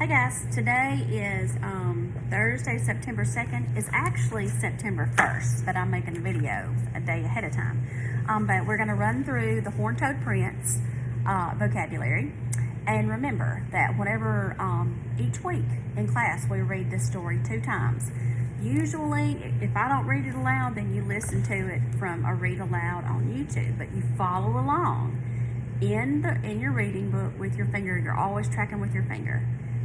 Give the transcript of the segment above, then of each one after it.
Hey guys, today is Thursday, September 2nd. It's actually September 1st, but I'm making a video a day ahead of time. But we're going to run through the Horned-Toed Prince vocabulary. And remember that whenever each week in class we read this story 2 times. Usually, if I don't read it aloud, then you listen to it from a read aloud on YouTube, but you follow along in your reading book with your finger. You're always tracking with your finger.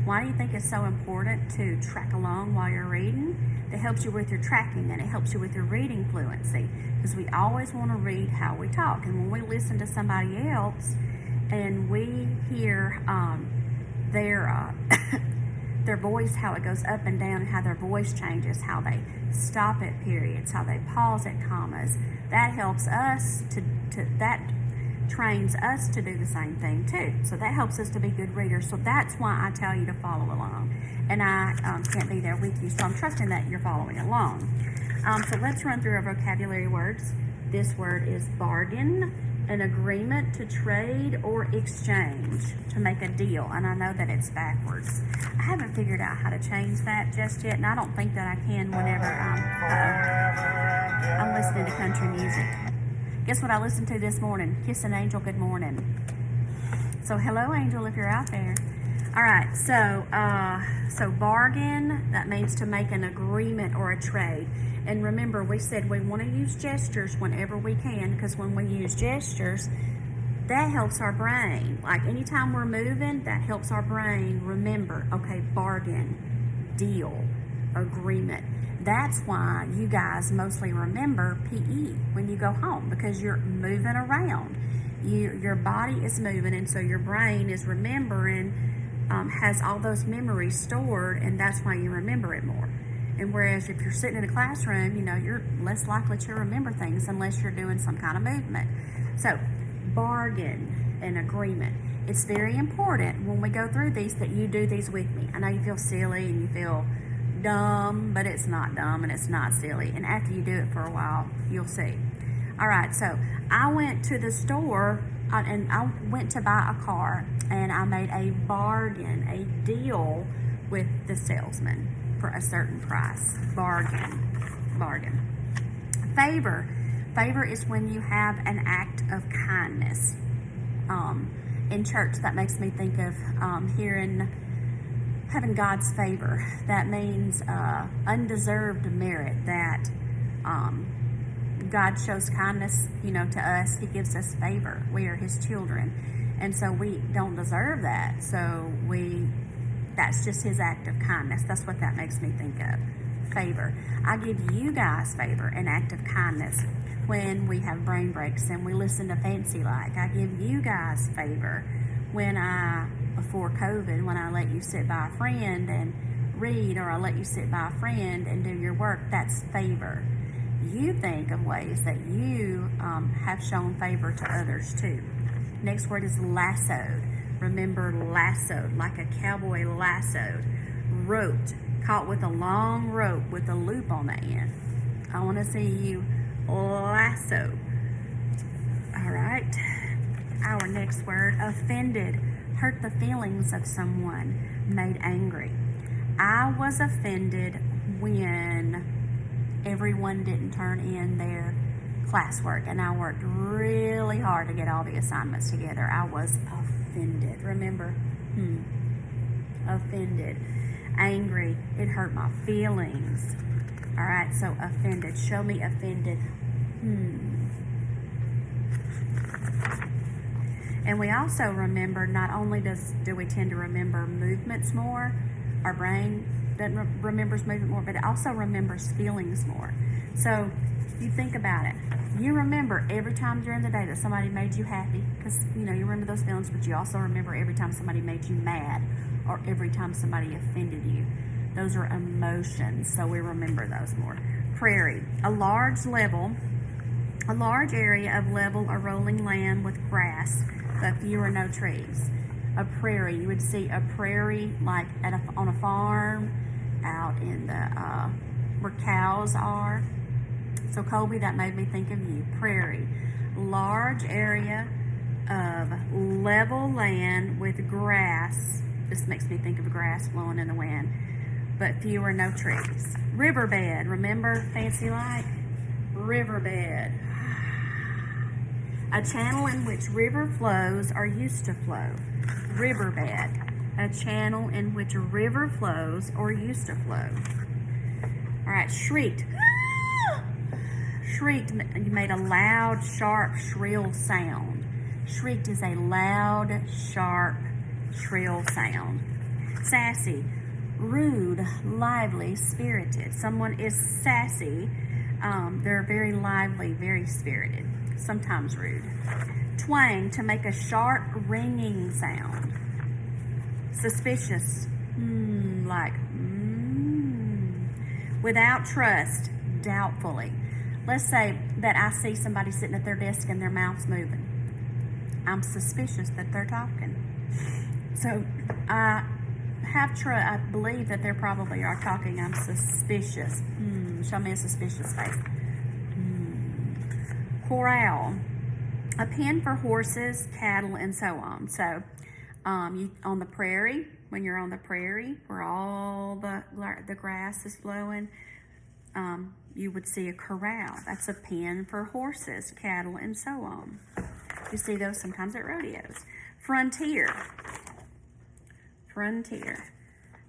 Why do you think it's so important to track along while you're reading? It helps you with your tracking and it helps you with your reading fluency, because we always want to read how we talk. And when we listen to somebody else and we hear their voice, how it goes up and down, how their voice changes, how they stop at periods, how they pause at commas, that helps us that trains us to do the same thing too. So that helps us to be good readers. So that's why I tell you to follow along. And I can't be there with you, so I'm trusting that you're following along. So let's run through our vocabulary words. This word is bargain, an agreement to trade or exchange, to make a deal. And I know that it's backwards. I haven't figured out how to change that just yet, and I don't think that I can whenever I'm listening to country music. Guess what I listened to this morning? Kiss an Angel, Good Morning. So hello, Angel, if you're out there. All right, so bargain, that means to make an agreement or a trade. And remember, we said we want to use gestures whenever we can, because when we use gestures, that helps our brain. Like anytime we're moving, that helps our brain remember, okay, bargain, deal, agreement. That's why you guys mostly remember PE when you go home, because you're moving around. Your body is moving, and so your brain is remembering, has all those memories stored, and that's why you remember it more. And whereas if you're sitting in a classroom, you're less likely to remember things unless you're doing some kind of movement. So, bargain and agreement. It's very important when we go through these that you do these with me. I know you feel silly and you feel dumb, but it's not dumb and it's not silly. And after you do it for a while, you'll see. All right, so I went to the store and I went to buy a car, and I made a bargain, a deal with the salesman for a certain price. Bargain. Favor is when you have an act of kindness. In church, that makes me think of having God's favor. That means undeserved merit, that God shows kindness, to us. He gives us favor. We are His children. And so we don't deserve that. So that's just His act of kindness. That's what that makes me think of. Favor. I give you guys favor, an act of kindness, when we have brain breaks and we listen to Fancy Like. I give you guys favor before COVID, when I let you sit by a friend and read, or I let you sit by a friend and do your work. That's favor. You think of ways that you have shown favor to others too. Next word is lassoed. Remember, lassoed, like a cowboy lassoed. Roped, caught with a long rope with a loop on the end. I want to see you lasso. All right. Our next word, offended. Hurt the feelings of someone, made angry. I was offended when everyone didn't turn in their classwork, and I worked really hard to get all the assignments together. I was offended. Remember? Offended. Angry. It hurt my feelings. All right, so offended. Show me offended. And we also remember, not only do we tend to remember movements more, our brain remembers movement more, but it also remembers feelings more. So you think about it. You remember every time during the day that somebody made you happy, because you remember those feelings, but you also remember every time somebody made you mad, or every time somebody offended you. Those are emotions, so we remember those more. Prairie, a large area of level or rolling land with grass, but few or no trees. A prairie, you would see a prairie like on a farm, out in the where cows are. So Colby, that made me think of you. Prairie, large area of level land with grass This makes me think of grass blowing in the wind, but fewer, no trees. Riverbed, remember Fancy Like? Riverbed. A channel in which river flows or used to flow. Riverbed. A channel in which a river flows or used to flow. All right, shrieked. Shrieked, you made a loud, sharp, shrill sound. Shrieked is a loud, sharp, shrill sound. Sassy, rude, lively, spirited. Someone is sassy. They're very lively, very spirited, sometimes rude. Twang, to make a sharp, ringing sound. Suspicious, like. Without trust, doubtfully. Let's say that I see somebody sitting at their desk and their mouth's moving. I'm suspicious that they're talking. So I believe that they probably are talking. I'm suspicious. Show me a suspicious face. Corral, a pen for horses, cattle, and so on. So on the prairie, when you're on the prairie where all the grass is flowing, you would see a corral. That's a pen for horses, cattle, and so on. You see those sometimes at rodeos. Frontier. Frontier.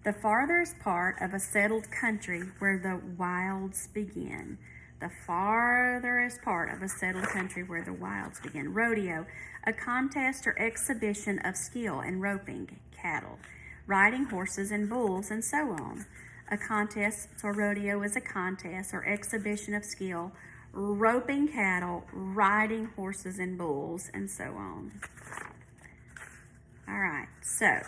The farthest part of a settled country where the wilds begin. The farthest part of a settled country where the wilds begin. Rodeo. A contest or exhibition of skill in roping cattle, riding horses and bulls, and so on. A contest, so rodeo is a contest or exhibition of skill, roping cattle, riding horses and bulls, and so on. All right, so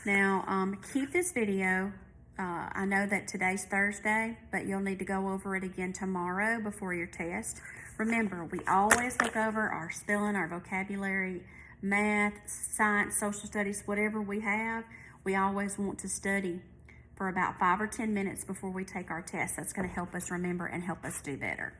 now keep this video. I know that today's Thursday, but you'll need to go over it again tomorrow before your test. Remember, we always look over our spelling, our vocabulary, math, science, social studies, whatever we have. We always want to study for about 5 or 10 minutes before we take our test. That's going to help us remember and help us do better.